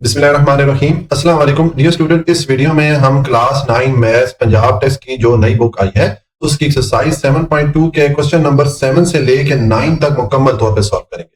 बिस्मिल्लाहिर्रहमानिर्रहीम। अस्सलाम वालेकुम डियर स्टूडेंट। इस वीडियो में हम क्लास 9 मैथ्स पंजाब टेस्ट की जो नई बुक आई है उसकी एक्सरसाइज 7.2 के क्वेश्चन नंबर 7 से लेके 9 तक मुकम्मल तौर पे सॉल्व करेंगे।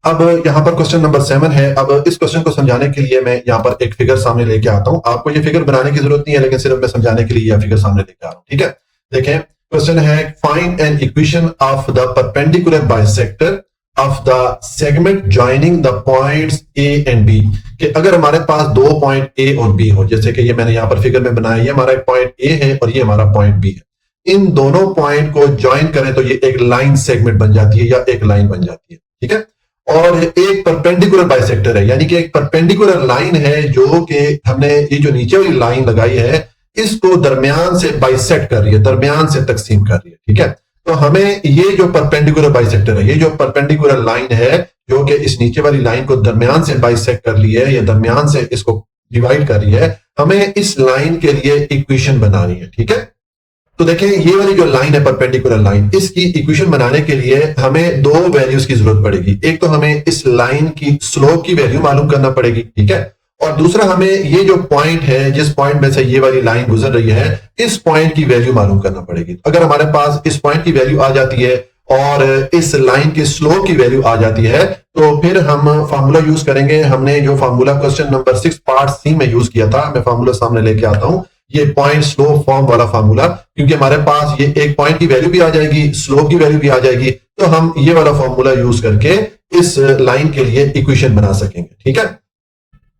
अब यहाँ पर क्वेश्चन नंबर 7 है। अब इस क्वेश्चन को समझाने के लिए मैं यहाँ पर एक फिगर सामने लेके आता हूँ। आपको ये फिगर बनाने की जरूरत नहीं है, लेकिन सिर्फ मैं समझाने के लिए यह फिगर सामने लेके आ रहा हूँ। ठीक है, देखें क्वेश्चन है find an equation of the perpendicular bisector of the segment joining the points A and B. कि अगर हमारे पास दो पॉइंट ए और बी हो, जैसे कि ये मैंने यहाँ पर फिगर में बनाया, ये हमारा एक पॉइंट ए है और ये हमारा पॉइंट बी है। इन दोनों पॉइंट को ज्वाइन करें तो ये एक लाइन सेगमेंट बन जाती है या एक लाइन बन जाती है। ठीक है, और एक परपेंडिकुलर बाइसेक्टर है, यानी कि एक परपेंडिकुलर लाइन है जो कि हमने ये जो नीचे वाली लाइन लगाई है इसको दरमियान से बाइसेक्ट कर रही है, दरमियान से तकसीम कर रही है। ठीक है, तो हमें ये जो परपेंडिकुलर बाइसेक्टर है, ये जो परपेंडिकुलर लाइन है जो कि इस नीचे वाली लाइन को दरमियान से बाइसेक्ट कर ली है या दरमियान से इसको डिवाइड कर रही है, हमें इस लाइन के लिए इक्वेशन बनानी है। ठीक है, तो देखें ये वाली जो लाइन है परपेंडिकुलर लाइन, इसकी इक्वेशन बनाने के लिए हमें दो वैल्यूज की जरूरत पड़ेगी। एक तो हमें इस लाइन की स्लोप की वैल्यू मालूम करना पड़ेगी, ठीक है, और दूसरा हमें ये जो पॉइंट है जिस पॉइंट में से ये वाली लाइन गुजर रही है इस पॉइंट की वैल्यू मालूम करना पड़ेगी। अगर हमारे पास इस पॉइंट की वैल्यू आ जाती है और इस लाइन की स्लोप की वैल्यू आ जाती है तो फिर हम फार्मूला यूज करेंगे। हमने जो formula question number 6 part C में यूज किया था, मैं फार्मूला सामने लेके आता हूं, ये पॉइंट स्लोप फॉर्म वाला फार्मूला, क्योंकि हमारे पास ये एक पॉइंट की वैल्यू भी आ जाएगी, स्लोप की वैल्यू भी आ जाएगी, तो हम ये वाला फार्मूला यूज करके इस लाइन के लिए इक्वेशन बना सकेंगे। ठीक है,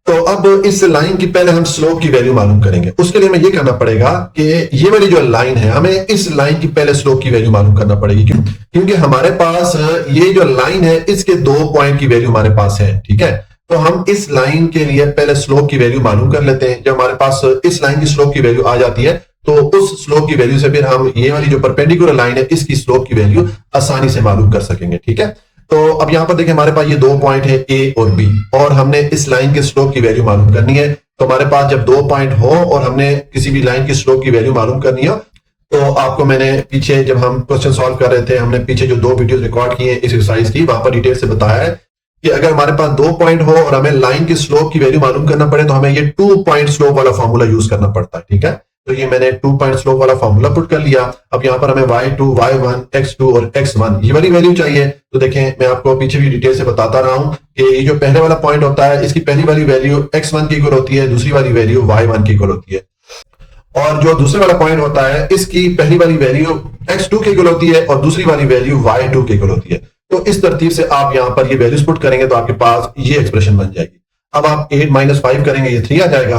तो अब इस लाइन की पहले हम स्लोप की वैल्यू मालूम करेंगे। उसके लिए हमें यह करना पड़ेगा कि ये वाली जो लाइन है हमें इस लाइन की पहले स्लोप की वैल्यू मालूम करना पड़ेगी। क्यों? क्योंकि हमारे पास ये जो लाइन है इसके दो पॉइंट की वैल्यू हमारे पास है। ठीक है, तो हम इस लाइन के लिए पहले स्लोप की वैल्यू मालूम कर लेते हैं। जब हमारे पास इस लाइन की स्लोप की वैल्यू आ जाती है तो उस स्लोप की वैल्यू से फिर हम ये वाली जो परपेंडिकुलर लाइन है इसकी स्लोप की वैल्यू आसानी से मालूम कर सकेंगे। ठीक है, तो अब यहां पर देखें हमारे पास ये दो पॉइंट है ए और बी और हमने इस लाइन के स्लोप की वैल्यू मालूम करनी है। तो हमारे पास जब दो पॉइंट हो और हमने किसी भी लाइन की स्लोप की वैल्यू मालूम करनी हो, तो आपको मैंने पीछे जब हम क्वेश्चन सॉल्व कर रहे थे, हमने पीछे जो दो वीडियो रिकॉर्ड किए इस एक्सरसाइज की, वहां पर डिटेल से बताया है कि अगर हमारे पास दो पॉइंट हो और हमें लाइन की स्लोप की वैल्यू मालूम करना पड़े तो हमें ये 2 पॉइंट स्लोप वाला फॉर्मूला यूज करना पड़ता है। ठीक है, तो ये मैंने 2 पॉइंट स्लोप वाला फॉर्मूला पुट कर लिया। अब यहाँ पर हमें y2, y1, x2 और x1 ये वाली वैल्यू चाहिए। तो देखें मैं आपको पीछे भी डिटेल से बताता रहा हूं कि ये जो पहले वाला पॉइंट होता है इसकी पहली वाली वैल्यू x1 की इक्वल होती है, दूसरी वाली वैल्यू y1 की इक्वल होती है, और जो दूसरे वाला पॉइंट होता है इसकी पहली वाली वैल्यू x2 की इक्वल होती है और दूसरी वाली वैल्यू y2 की इक्वल होती है। तो इस तरतीब से आप यहां पर ये वैल्यूज पुट करेंगे तो आपके पास ये एक्सप्रेशन बन जाएगी। अब आप 8 - 5 करेंगे ये 3 आ जाएगा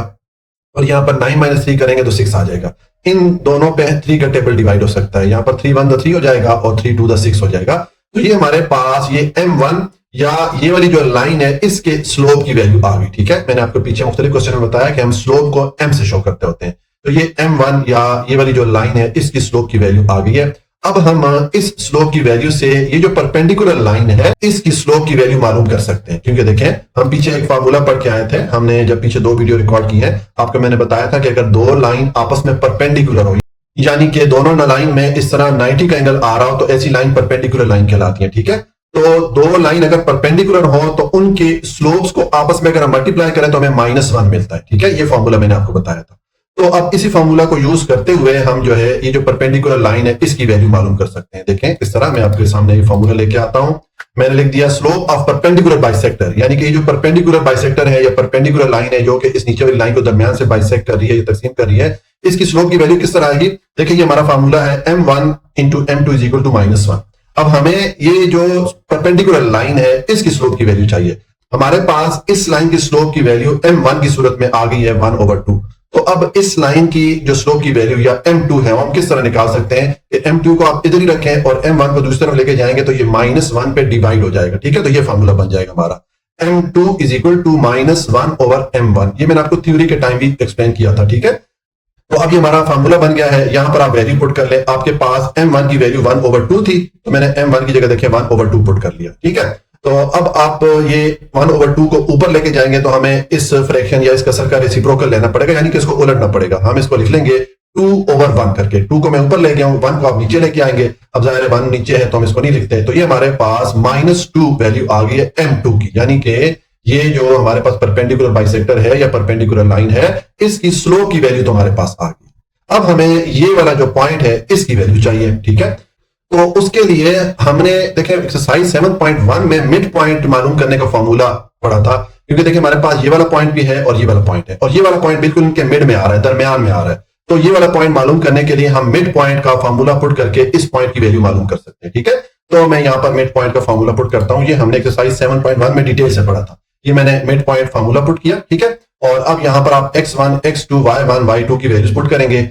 और यहां पर 9 - 3 करेंगे तो 6 आ जाएगा। इन दोनों पे 3 का टेबल डिवाइड हो सकता है। यहां पर 3 1 3 हो जाएगा और 3 2 6 हो जाएगा। तो ये हमारे पास ये m1 या ये वाली जो लाइन है इसके स्लोप की वैल्यू आ गई। ठीक है, मैंने आपको पीछे मुख्तलिफ क्वेश्चन में बताया कि हम स्लोप को m से शो करते होते हैं। तो ये m1 या ये वाली जो लाइन है इसकी स्लोप की वैल्यू आ गई है। अब हम इस स्लोप की वैल्यू से ये जो परपेंडिकुलर लाइन है इसकी स्लोप की वैल्यू मालूम कर सकते हैं। क्योंकि देखें हम पीछे एक फार्मूला पढ़ के आए थे, हमने जब पीछे दो वीडियो रिकॉर्ड की है आपको मैंने बताया था कि अगर दो लाइन आपस में परपेंडिकुलर हो, यानी कि दोनों लाइन में इस तरह 90 का एंगल आ रहा हो, तो ऐसी लाइन परपेंडिकुलर लाइन कहलाती है। ठीक है, तो दो लाइन अगर परपेंडिकुलर हो तो उनके स्लोप्स को आपस में अगर हम मल्टीप्लाई करें तो हमें -1 मिलता है। ठीक है, ये फॉर्मूला मैंने आपको बताया था। तो अब इसी फॉर्मूला को यूज करते हुए हम जो है ये जो परपेंडिकुलर लाइन है इसकी वैल्यू मालूम कर सकते हैं। देखें इस तरह मैं आपके सामने ये फॉर्मूला लेके आता हूं। मैंने लिख दिया स्लोप ऑफ परपेंडिकुलर बाइसेक्टर, यानी कि ये जो परपेंडिकुलर बाइसेक्टर है या परपेंडिकुलर लाइन है जो कि इस नीचे वाली लाइन को दरमियान से बाइसेक्ट कर रही है या तकसीम कर रही है, इसकी स्लोप की वैल्यू किस तरह आएगी। देखिए ये हमारा फॉर्मूला है m1 × m2 = -1। अब हमें ये जो परपेंडिकुलर लाइन है इसकी स्लोप की वैल्यू चाहिए। हमारे पास इस लाइन की स्लोप की वैल्यू m1 की सूरत में आ गई है 1/2। तो अब इस लाइन की जो स्लोप की वैल्यू या m2 है हम किस तरह निकाल सकते हैं कि m2 को आप इधर ही रखें और m1 को दूसरी तरफ लेके जाएंगे तो ये -1 पे डिवाइड हो जाएगा। ठीक है, तो ये फॉर्मूला बन जाएगा हमारा m2 = -1/m1। ये मैंने आपको थ्योरी के टाइम भी एक्सप्लेन किया था। ठीक है, तो अब ये हमारा फार्मूला बन गया है। यहां पर आप वैल्यू पुट कर ले। आपके पास m1 की वैल्यू 1/2 थी तो मैंने m1 की जगह देखिए 1/2 पुट कर लिया। ठीक है, तो अब आप ये 1/2 को ऊपर लेके जाएंगे तो हमें इस फ्रैक्शन या इस कसर का रेसिप्रोकल लेना पड़ेगा, यानी कि इसको उलटना पड़ेगा। हम इसको लिख लेंगे 2/1 करके। 2 को मैं ऊपर ले गया हूं, 1 को आप नीचे लेके आएंगे। अब जाहिर है 1 नीचे है तो हम इसको नहीं लिखते। तो ये हमारे पास -2 वैल्यू आ गई है m2 की, यानी कि ये जो हमारे पास परपेंडिकुलर बाइसेक्टर है या परपेंडिकुलर लाइन है, इसकी स्लोप की वैल्यू तो हमारे पास आ गई। अब हमें ये वाला जो पॉइंट है इसकी वैल्यू चाहिए, ठीक है। तो उसके लिए हमने देखें एक्सरसाइज 7.1 में मिड पॉइंट मालूम करने का फॉर्मूला पढ़ा था, क्योंकि देखिए हमारे पास ये वाला पॉइंट भी है और ये वाला पॉइंट है, और ये वाला पॉइंट बिल्कुल इनके मिड में आ रहा है, दरमियान में आ रहा है। तो ये वाला पॉइंट मालूम करने के लिए हम मिड पॉइंट का फॉर्मूला पुट करके इस पॉइंट की वैल्यू मालूम कर सकते हैं, ठीक है। तो मैं यहाँ पर मिड पॉइंट का फॉर्मूला पुट करता हूं। ये हमने एक्सरसाइज 7.1 में डिटेल से पढ़ा था। ये मैंने मिड पॉइंट फॉर्मूला पुट किया, ठीक है। और अब यहाँ पर आप x1, x2, y1, y2 की वैल्यूज पुट करेंगे।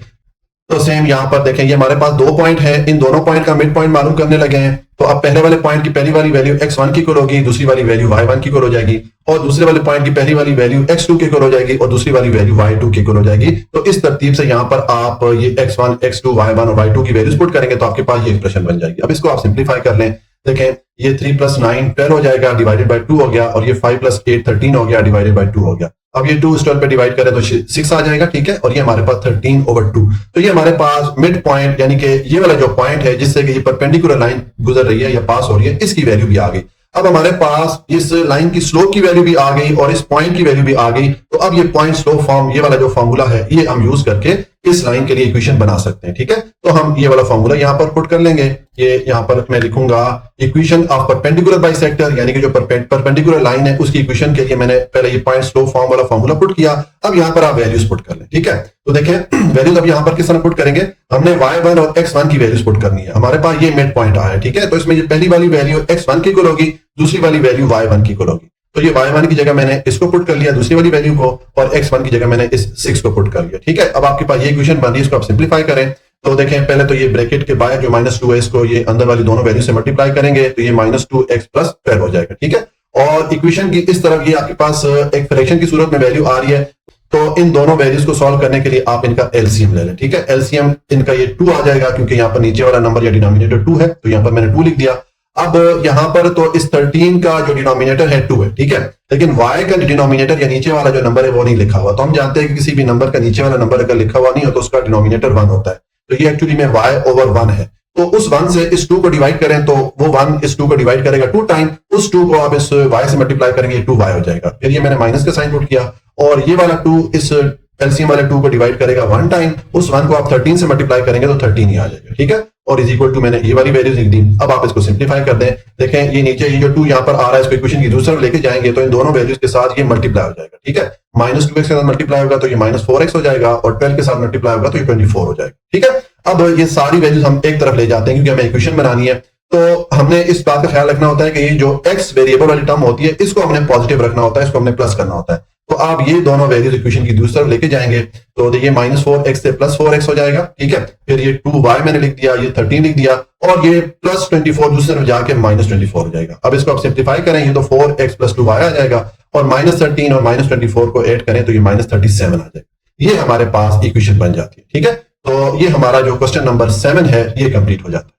तो सेम यहां पर देखें, ये हमारे पास दो पॉइंट है, इन दोनों पॉइंट का मिड पॉइंट मालूम करने लगे हैं। तो अब पहले वाले पॉइंट की पहली वाली वैल्यू x1 की इक्वल होगी, दूसरी वाली वैल्यू y1 की इक्वल हो जाएगी, और दूसरे वाले पॉइंट की पहली वाली वैल्यू x2 की इक्वल हो जाएगी और दूसरी वाली वैल्यू y2 की इक्वल हो जाएगी। तो इस तरतीब से यहां पर आप ये x1, x2, y1 और y2 की वैल्यूज पुट करेंगे तो आपके पास ये एक्सप्रेशन बन जाएगी। अब इसको आप सिंप्लीफाई कर लें। देखें, ये 3 + 9 12 हो जाएगा, डिवाइडेड बाय 2 हो गया, और ये 5 + 8 13 हो गया, डिवाइडेड बाय 2 हो गया। अब ये 2 इस 12 पे डिवाइड करें तो 6 आ जाएगा, ठीक है। और ये हमारे पास 13/2। तो ये हमारे पास मिड पॉइंट यानी कि ये वाला जो पॉइंट है जिससे कि ये परपेंडिकुलर लाइन गुजर रही है या पास हो रही है, इसकी वैल्यू भी आ गई। अब हमारे पास इस लाइन की स्लोप की वैल्यू भी आ गई और इस पॉइंट की वैल्यू भी आ गई। तो अब ये पॉइंट स्लोप फॉर्म, ये वाला जो फॉर्मूला है, ये हम यूज करके इस लाइन के लिए इक्वेशन बना सकते हैं, ठीक है। तो हम ये वाला फॉर्मूला यहां पर पुट कर लेंगे। ये यहां पर मैं लिखूंगा इक्वेशन ऑफ परपेंडिकुलर बाइसेक्टर, यानी कि जो परपेंडिकुलर लाइन है उसकी इक्वेशन के लिए मैंने पहले ये पॉइंट स्लोप फॉर्म वाला फॉर्मूला पुट किया। अब यहां पर आप वैल्यूज पुट कर लें, ठीक है। तो देखें वैल्यूज अब यहां पर किस तरह पुट करेंगे, हमने y1 और x1 की वैल्यूज पुट करनी है। हमारे पास ये मिड पॉइंट आया है, ठीक है। तो इसमें ये पहली वाली वैल्यू x1 की इक्वल होगी, दूसरी वाली वैल्यू y1 की इक्वल होगी। तो ये y1 की जगह मैंने इसको पुट कर लिया, दूसरी वाली वैल्यू को, और x1 की जगह मैंने इस 6 को पुट कर लिया, ठीक है। अब आपके पास ये इक्वेशन बन रही है, इसको आप सिंप्लीफाई करें। तो देखें, पहले तो ये ब्रैकेट के बाहर जो -2 है इसको ये अंदर वाली दोनों वैल्यू से मल्टीप्लाई करेंगे तो ये -2x + 12 हो जाएगा, ठीक है। और इक्वेशन की इस तरफ ये आपके पास एक फ्रैक्शन की सूरत में वैल्यू आ रही है। तो इन दोनों वैल्यूज को सॉल्व करने के लिए आप इनका एलसीएम ले लें, ठीक है। एलसीएम इनका ये 2 आ जाएगा, क्योंकि यहाँ पर नीचे वाला नंबर या डिनोमिनेटर 2 है, तो यहाँ पर मैंने 2 लिख दिया। अब यहां पर तो इस 13 का जो डिनोमिनेटर है 2 है, ठीक है, लेकिन y का डिनोमिनेटर या नीचे वाला जो नंबर है वो नहीं लिखा हुआ। तो हम जानते हैं कि किसी भी नंबर का नीचे वाला नंबर अगर लिखा हुआ नहीं हो तो उसका डिनोमिनेटर 1 होता है। तो ये एक्चुअली में y/1 है। तो उस 1 से इस 2 को डिवाइड करें तो वो 1 इस 2 को डिवाइड करेगा 2 टाइम, उस 2 को आप इस y से मल्टीप्लाई करेंगे, 2y हो जाएगा। फिर ये मैंने माइनस का साइन पुट किया, और ये वाला 2 इस एलसीएम वाले 2 को डिवाइड करेगा 1 टाइम, उस 1 को आप 13 से मल्टीप्लाई करेंगे तो 13 ही आ जाएगा, ठीक है। और इज इक्वल टू मैंने ये वाली वैल्यूज लिख दी। अब आप इसको सिंप्लीफाई कर दें। देखें, ये नीचे ये जो 2 यहाँ पर आ रहा है इसको इक्वेशन की दूसरी तरफ लेके जाएंगे तो इन दोनों वैल्यूज के साथ ये मल्टीप्लाई हो जाएगा, ठीक है। -2x के साथ मल्टीप्लाई होगा तो ये -4x हो जाएगा, और 12 के साथ मल्टीप्लाई होगा तो ये 24 हो जाएगा, ठीक है। अब ये सारी वैल्यूज हम एक तरफ ले जाते हैं क्योंकि हमें इक्वेशन बनानी है। तो हमने इस बात का ख्याल रखना होता है कि ये जो x वेरिएबल वाली टर्म होती है इसको हमने पॉजिटिव रखना होता है, इसको हमने प्लस करना होता है। तो आप ये दोनों वैल्यूज इक्वेशन की दूसरी तरफ लेके जाएंगे तो ये -4x से +4x हो जाएगा, ठीक है। फिर ये 2y मैंने लिख दिया, ये 13 लिख दिया, और ये +24 दूसरी तरफ जाके -24 हो जाएगा। अब इसको आप सिंप्लीफाई करें, ये तो 4x + 2y आ जाएगा, और -13 और -24 को ऐड करें तो ये -37 आ जाएगा। ये हमारे पास इक्वेशन बन जाती है, ठीक है। तो ये हमारा जो क्वेश्चन नंबर 7 है ये कंप्लीट हो जाता है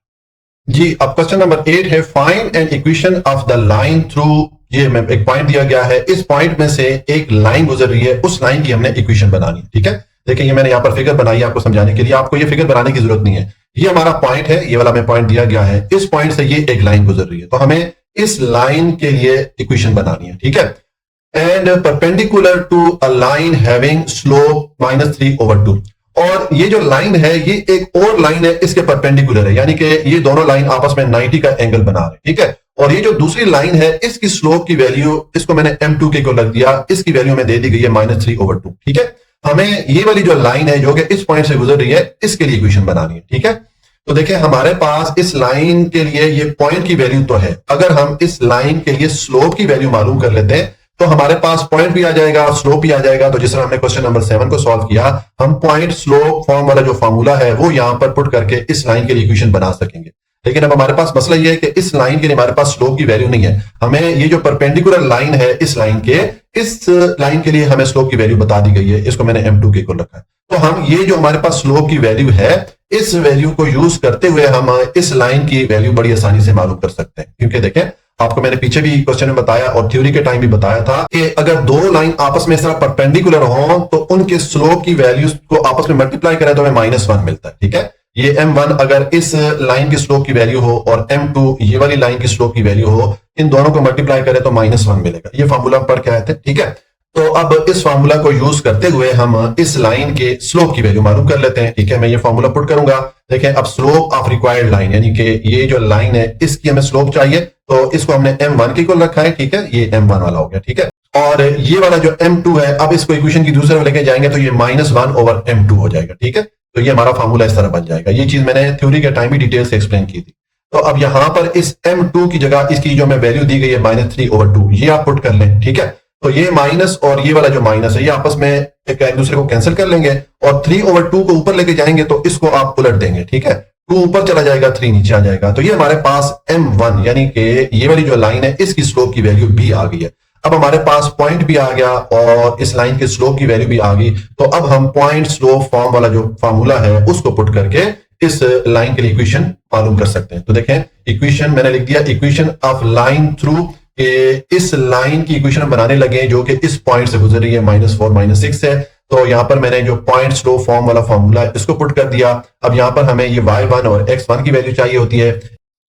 जी। अब क्वेश्चन नंबर 8 है, find an equation of the line through. ये मैं एक पॉइंट दिया गया है, इस पॉइंट में से एक लाइन गुजर रही है, उस लाइन की हमने इक्वेशन बनानी है, ठीक है। देखिए, ये मैंने यहाँ पर फिगर बनाई है आपको समझाने के लिए, आपको ये फिगर बनाने की जरूरत नहीं है। ये हमारा पॉइंट है, ये वाला मैं पॉइंट दिया गया है, इस पॉइंट से ये एक लाइन गुजर रही है, तो हमें इस लाइन के लिए इक्वेशन बनानी है, ठीक है। And perpendicular to a line having slope -3/2। और ये जो लाइन है ये एक और लाइन है, इसके परपेंडिकुलर है, यानी कि ये दोनों लाइन आपस में 90 का एंगल बना रहे हैं, ठीक है। और ये जो दूसरी लाइन है इसकी स्लोप की वैल्यू, इसको मैंने m2 के को लग दिया, इसकी वैल्यू में दे दी गई है -3/2, ठीक है। हमें ये वाली जो लाइन है जो कि इस पॉइंट से गुजर रही है इसके लिए इक्वेशन बनानी है, ठीक है। तो देखिए, हमारे पास इस लाइन के लिए ये पॉइंट की वैल्यू तो है, अगर हम इस लाइन के लिए स्लोप की वैल्यू मालूम कर लेते हैं तो हमारे पास पॉइंट भी आ जाएगा और स्लोप भी आ जाएगा। तो जिस तरह हमने क्वेश्चन नंबर 7 को सॉल्व किया, हम पॉइंट स्लोप फॉर्म वाला जो फॉर्मूला है वो यहां पर पुट करके इस लाइन के लिए इक्वेशन बना सकेंगे। लेकिन अब हमारे पास मसला ये है कि इस लाइन के लिए हमारे पास स्लोप की वैल्यू नहीं है। हमें ये जो परपेंडिकुलर लाइन है इस लाइन के लिए हमें स्लोप की वैल्यू बता दी गई है, इसको मैंने m2 के को रखा है। तो हम ये जो हमारे पास स्लोप की वैल्यू है, इस वैल्यू को यूज करते हुए हम इस लाइन की वैल्यू बड़ी आसानी से मालूम कर सकते हैं। क्योंकि देखें, आपको मैंने पीछे भी क्वेश्चन में बताया और थ्योरी के टाइम भी बताया था कि अगर दो लाइन आपस में इस तरह परपेंडिकुलर हो तो उनके स्लोप की वैल्यूज को आपस में मल्टीप्लाई करें तो हमें -1 मिलता है, ठीक है। ये m1 अगर इस लाइन की स्लोप की वैल्यू हो और m2 ये वाली लाइन की स्लोप की वैल्यू हो इन दोनों को मल्टीप्लाई करें तो -1 मिलेगा। ये फार्मूला पढ़ के आए थे, ठीक है। तो अब इस फार्मूला को यूज करते हुए हम इस लाइन के स्लोप की वैल्यू मालूम कर लेते हैं, ठीक है। मैं ये फार्मूला पुट करूंगा। देखें, अब स्लोप ऑफ रिक्वायर्ड लाइन यानी कि ये जो लाइन है इसकी हमें स्लोप चाहिए, तो इसको हमने m1 के इक्वल रखा है, ठीक है। ये m1 वाला हो गया, ठीक है। और ये वाला जो m2 है, अब इसको इक्वेशन की दूसरे में लेके जाएंगे तो ये -1/m2 हो जाएगा, ठीक है। तो ये हमारा फार्मूला इस तरह बन जाएगा। ये चीज मैंने थ्योरी के टाइम भी डिटेल से एक्सप्लेन की थी। तो अब यहां पर इस m2 की जगह इसकी जो हमें वैल्यू दी गई है -3/2, ये आप पुट कर लें, ठीक है। तो ये माइनस और ये वाला जो माइनस है ये आपस में एक दूसरे को कैंसिल कर लेंगे और 3/2 को ऊपर लेके जाएंगे तो इसको आप उलट देंगे, ठीक है। 2 ऊपर चला जाएगा, 3 नीचे आ जाएगा। तो ये हमारे पास m1 यानी कि ये वाली जो लाइन है इसकी स्लोप की वैल्यू भी आ गई है। अब हमारे पास पॉइंट भी आ गया और इस लाइन के स्लोप की वैल्यू भी आ गई। तो अब हम पॉइंट स्लोप फॉर्म वाला जो फार्मूला है उसको पुट करके इस लाइन के लिए इक्वेशन मालूम कर सकते हैं। तो देखें, इक्वेशन मैंने लिख दिया, इक्वेशन ऑफ लाइन थ्रू इस लाइन की इक्वेशन बनाने लगे जो कि इस पॉइंट से गुजर रही है, -4 -6 है। तो यहां पर मैंने जो पॉइंट स्लोप फॉर्म वाला फार्मूला है इसको पुट कर दिया। अब यहां पर हमें ये y1 और x1 की वैल्यू चाहिए होती है।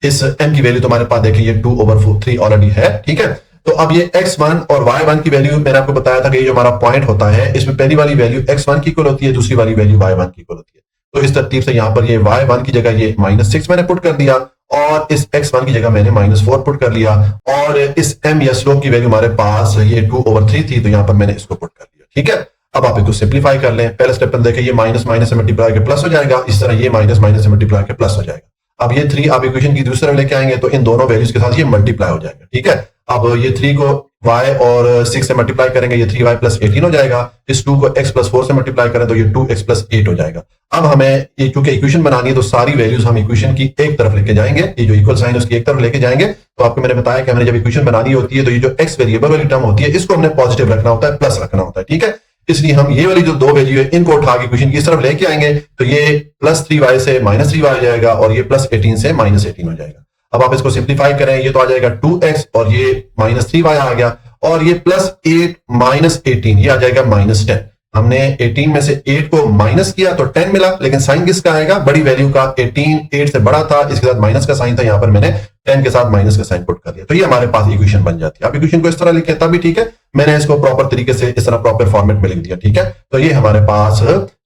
इस m की वैल्यू तुम्हारे पास देखिए ये 2/3 ऑलरेडी है, ठीक है। तो अब ये x1 और y1 की वैल्यू मैंने आपको बताया था कि ये जो हमारा पॉइंट होता है इसमें पहली वाली वैल्यू x1 की इक्वल होती है, दूसरी वाली वैल्यू y1 की इक्वल होती है। तो इस तरतीब से यहां पर ये y1 की जगह ये -6 मैंने पुट कर दिया और इस x1 की जगह मैंने -4 पुट कर लिया और इस m या स्लोप की वैल्यू हमारे पास ये 2/3 थी, तो यहां पर मैंने इसको पुट कर दिया, ठीक है। अब आप इसको सिंप्लीफाई कर लें। पहले स्टेप पर देखें, ये माइनस माइनस से मल्टीप्लाई के प्लस हो जाएगा, इस तरह ये माइनस माइनस से मल्टीप्लाई के प्लस हो जाएगा। अब ये 3 आप इक्वेशन की दूसरे लेके आएंगे तो इन दोनों वैल्यूज के साथ ये मल्टीप्लाई हो जाएगा, ठीक है। अब ये 3 को y और 6 से मल्टीप्लाई करेंगे, ये 3y + 18 हो जाएगा। इस 2 को x + 4 से मल्टीप्लाई करें तो ये 2x + 8 हो जाएगा। अब हमें ये चूंकि इक्वेशन बनानी है तो सारी वैल्यूज हम इक्वेशन की एक तरफ लेके जाएंगे, ये जो इक्वल साइन उसकी एक तरफ लेके जाएंगे। तो आपको मैंने बताया कि हमने जब इक्वेशन बनानी होती है तो ये जो x वेरिएबल वाली टर्म होती है इसको हमने पॉजिटिव रखना होता है, प्लस रखना होता है, ठीक है। इसलिए हम ये वाली जो 2 वैल्यू है इनको उठा के इक्वेशन की इस तरफ लेके आएंगे तो ये +3y से -3y हो जाएगा और ये +18 से -18 हो जाएगा। अब आप इसको सिंप्लीफाई करें, ये तो आ जाएगा 2x और ये -3y आ गया और ये +8 -18 ये आ जाएगा -10। हमने 18 में से 8 को माइनस किया तो 10 मिला, लेकिन साइन किसका आएगा, बड़ी वैल्यू का। 18 8 से बड़ा था, इसके साथ माइनस का साइन था, यहां पर मैंने 10 के साथ माइनस का साइन पुट कर दिया। तो ये हमारे पास इक्वेशन बन जाती है। आप इक्वेशन को इस तरह लिखें तभी ठीक है, मैंने इसको प्रॉपर तरीके से इस तरह प्रॉपर फॉर्मेट में लिख दिया, ठीक है। तो ये हमारे पास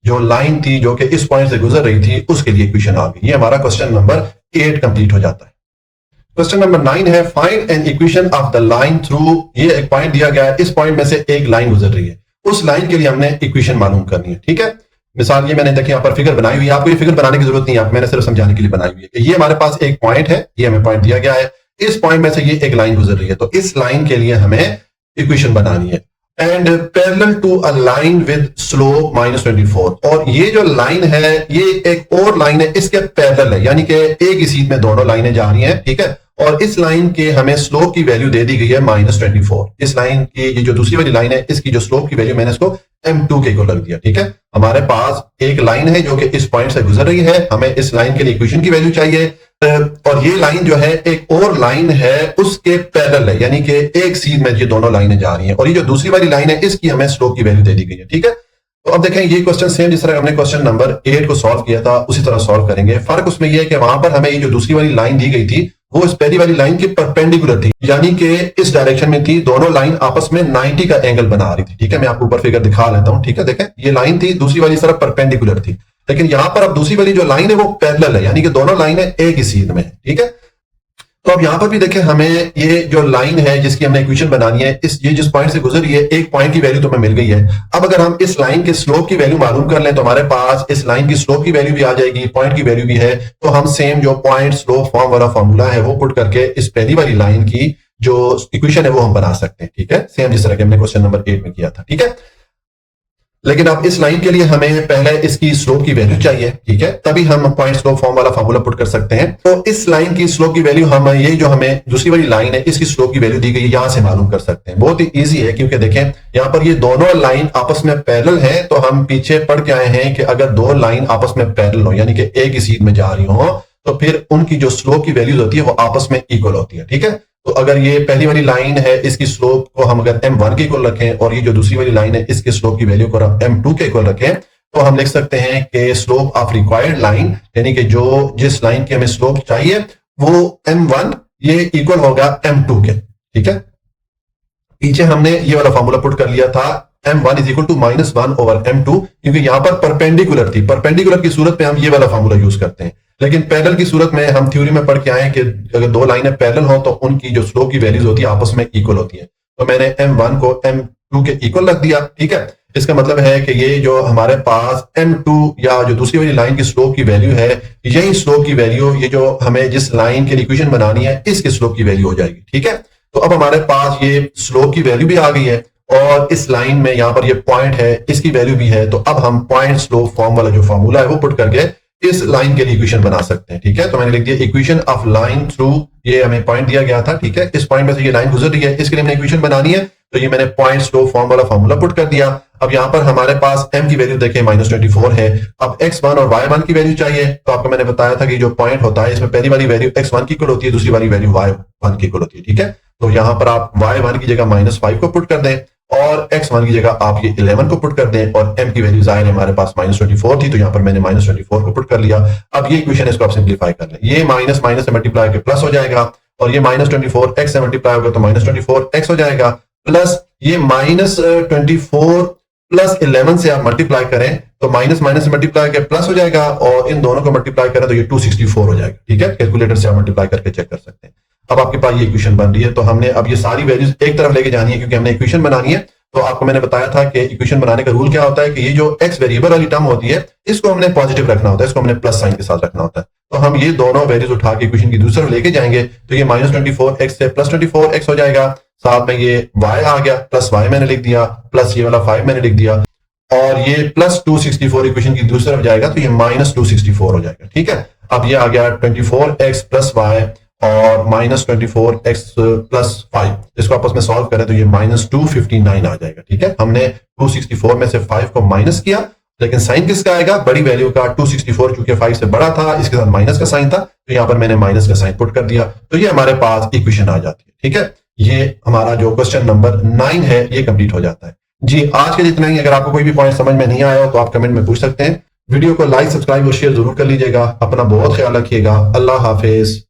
जो लाइन थी जो कि इस पॉइंट से गुजर रही थी उसके लिए इक्वेशन आ गई। ये हमारा क्वेश्चन नंबर 8 कंप्लीट हो जाता है। क्वेश्चन नंबर 9 है, find an equation of the line through. ये एक पॉइंट दिया गया है, इस पॉइंट में से एक लाइन गुजर रही है, उस लाइन के लिए हमने इक्वेशन मालूम करनी है, ठीक है। मिसाल ये मैंने देखिए यहाँ पर फिगर बनाई हुई है, आपको ये फिगर बनाने की जरूरत नहीं है, मैंने सिर्फ समझाने के लिए बनाई हुई है कि ये हमारे पास एक पॉइंट है, ये हमें पॉइंट दिया गया है, इस पॉइंट में से ये एक लाइन गुजर रही है, तो इस लाइन के लिए हमें इक्वेशन बनानी है। And parallel to a line with slope -24, और ये जो लाइन है ये एक और लाइन है इसके पैरेलल है, यानी कि एक ही सीध में दोनों लाइनें जा रही हैं, ठीक है। और इस लाइन के हमें स्लोप की वैल्यू दे दी गई है -24। इस लाइन की ये जो दूसरी वाली लाइन है इसकी जो स्लोप की वैल्यू मैंने इसको m2 के इक्वल रख दिया, ठीक है। हमारे पास एक लाइन है जो कि इस पॉइंट से गुजर रही है, हमें इस लाइन के लिए इक्वेशन की वैल्यू चाहिए और ये लाइन जो है एक और लाइन है उसके पैरेलल है, यानी कि एक सीध में ये दोनों लाइनें जा रही हैं, और ये जो दूसरी वाली लाइन है इसकी हमें स्लोप की वैल्यू दे दी गई है, ठीक है। तो अब देखें ये क्वेश्चन सेम जिस तरह हमने क्वेश्चन नंबर 8 को सॉल्व किया था उसी तरह सॉल्व करेंगे। फर्क उसमें यह है कि वहां पर हमें ये जो दूसरी वाली लाइन दी गई थी वो इस पहली वाली लाइन के परपेंडिकुलर थी, यानी कि इस डायरेक्शन में थी, दोनों लाइन आपस में 90 का एंगल बना रही थी, ठीक है। मैं आपको ऊपर फिगर दिखा लेता हूं, ठीक है। देखें ये लाइन थी, दूसरी वाली तरफ परपेंडिकुलर थी, लेकिन यहां पर अब दूसरी वाली जो लाइन है वो पैरेलल है, यानी कि दोनों लाइनें एक ही सीध में, ठीक है। तो अब यहां पर भी देखें हमें ये जो लाइन है जिसकी हमने इक्वेशन बनानी है, ये जिस पॉइंट से गुजर रही है एक पॉइंट की वैल्यू तो हमें मिल गई है। अब अगर हम इस लाइन के स्लोप की वैल्यू मालूम कर लें तो हमारे पास इस लाइन की स्लोप की वैल्यू भी आ जाएगी, पॉइंट की वैल्यू भी है। तो हम सेम जो पॉइंट स्लोप फॉर्म वाला फॉर्मूला है वो पुट करके इस पहली वाली लाइन की जो इक्वेशन है वो हम बना सकते हैं, ठीक है, सेम जिस तरह के हमने क्वेश्चन नंबर 8 में किया था, ठीक है। लेकिन अब इस लाइन के लिए हमें पहले इसकी स्लोप की वैल्यू चाहिए, ठीक है, तभी हम पॉइंट स्लोप फॉर्म वाला फार्मूला पुट कर सकते हैं। तो इस लाइन की स्लोप की वैल्यू हम ये जो हमें दूसरी वाली लाइन है इसकी स्लोप की वैल्यू दी गई है यहां से मालूम कर सकते हैं। बहुत ही इजी है, क्योंकि देखें यहां पर ये दोनों लाइन आपस में पैरेलल है, तो हम पीछे पढ़ के आए हैं कि अगर दो लाइन आपस में पैरेलल हो यानी कि एक ही सीध में जा रही हो तो फिर उनकी जो स्लोप की वैल्यूज होती है वो आपस में इक्वल होती है, ठीक है। तो अगर ये पहली वाली लाइन है इसकी स्लोप को हम अगर m1 के इक्वल रखें और ये जो दूसरी वाली लाइन है इसके स्लोप की वैल्यू को हम m2 के इक्वल रखें तो हम लिख सकते हैं कि स्लोप ऑफ रिक्वायर्ड लाइन, यानी कि जो जिस लाइन की हमें स्लोप चाहिए वो m1 ये इक्वल होगा m2 के, ठीक है। पीछे हमने ये वाला फॉर्मूला पुट कर लिया था m1 is equal to -1/m2, क्योंकि यहां पर परपेंडिकुलर थी। परपेंडिकुलर की सूरत में हम ये वाला फॉर्मूला यूज करते हैं, लेकिन पैरेलल की सूरत में हम थ्योरी में पढ़ के आए कि अगर दो लाइनें पैरेलल हो तो उनकी जो स्लोप की वैल्यूज होती है आपस में इक्वल होती है। तो मैंने m1 को m2 के इक्वल रख दिया, ठीक है। इसका मतलब है कि ये जो हमारे पास m2 या जो दूसरी वाली लाइन की स्लोप की वैल्यू है, यही स्लोप की वैल्यू ये जो हमें जिस लाइन के लिए इक्वेशन बनानी है इसकी स्लोप की वैल्यू हो जाएगी, ठीक है। तो अब हमारे पास ये स्लोप की वैल्यू भी आ गई है और इस लाइन में यहां पर ये पॉइंट है, इसकी वैल्यू भी है। तो अब हम पॉइंट स्लोप फॉर्म वाला जो फॉर्मूला है वो पुट करके इस लाइन के लिए इक्वेशन बना सकते हैं, ठीक है। तो मैंने लिख दिया इक्वेशन ऑफ लाइन थ्रू, ये हमें पॉइंट दिया गया था, ठीक है। इस पॉइंट में से ये लाइन गुजर रही है, इसके लिए हमने इक्वेशन बनानी है, तो ये मैंने पॉइंट स्लोप फॉर्म वाला फॉर्मूला पुट कर दिया। अब यहां पर हमारे पास m की वैल्यू देखें -24 है। अब x1 और y1 की वैल्यू चाहिए, तो आपको मैंने बताया था कि जो पॉइंट होता है इसमें पहली वाली वैल्यू x1 की इक्वल होती है, दूसरी वाली वैल्यू y1 की इक्वल होती है, ठीक है। तो यहां पर आप y1 की जगह -5 को पुट कर दें और x1 की जगह आप ये 11 को पुट कर दें, और m की वैल्यू जाहिर है हमारे पास -24 थी, तो यहां पर मैंने -24 को पुट कर लिया। अब ये इक्वेशन इसको आप सिंप्लीफाई कर लें, ये माइनस माइनस से मल्टीप्लाई के प्लस हो जाएगा, और ये -24 x से मल्टीप्लाई होगा तो -24 x हो जाएगा, प्लस ये -24 प्लस 11 से आप मल्टीप्लाई करें तो माइनस माइनस से मल्टीप्लाई के प्लस हो जाएगा, और इन दोनों को मल्टीप्लाई करें तो ये 264 हो जाएगा, ठीक है। कैलकुलेटर से आप मल्टीप्लाई करके चेक कर सकते हैं। अब आपके पास ये इक्वेशन बन रही है, तो हमने अब ये सारी वैल्यूज एक तरफ लेके जानी है क्योंकि हमने इक्वेशन बनानी है। तो आपको मैंने बताया था कि इक्वेशन बनाने का रूल क्या होता है कि ये जो x वेरिएबल वाली टर्म होती है इसको हमने पॉजिटिव रखना होता है, इसको हमने प्लस साइन के साथ रखना होता है। तो हम ये दोनों वैल्यूज उठा के इक्वेशन की दूसरी तरफ लेके जाएंगे, तो ये -24x से +24x हो जाएगा, साथ में ये y आ गया, प्लस y मैंने लिख दिया, प्लस ये वाला 5 मैंने लिख दिया, और ये +264 इक्वेशन की दूसरी तरफ जाएगा तो ये -264 हो जाएगा, ठीक है। अब ये आ गया 24x प्लस y और -24x प्लस 5, इसको आपस में सॉल्व करें तो ये -259 आ जाएगा, ठीक है। हमने 264 में से 5 को माइनस किया, लेकिन साइन किसका आएगा, बड़ी वैल्यू का। 264 चूंकि 5 से बड़ा था, इसके साथ माइनस का साइन था, तो यहां पर मैंने माइनस का साइन पुट कर दिया, तो ये हमारे पास इक्वेशन आ जाती है, ठीक है। ये हमारा जो क्वेश्चन नंबर 9 है ये कंप्लीट हो जाता है जी। आज के जितना ही, अगर आपको कोई भी पॉइंट समझ में नहीं आया हो तो आप कमेंट में पूछ सकते हैं। वीडियो को लाइक, सब्सक्राइब और शेयर जरूर कर लीजिएगा। अपना बहुत ख्याल रखिएगा। अल्लाह हाफिज।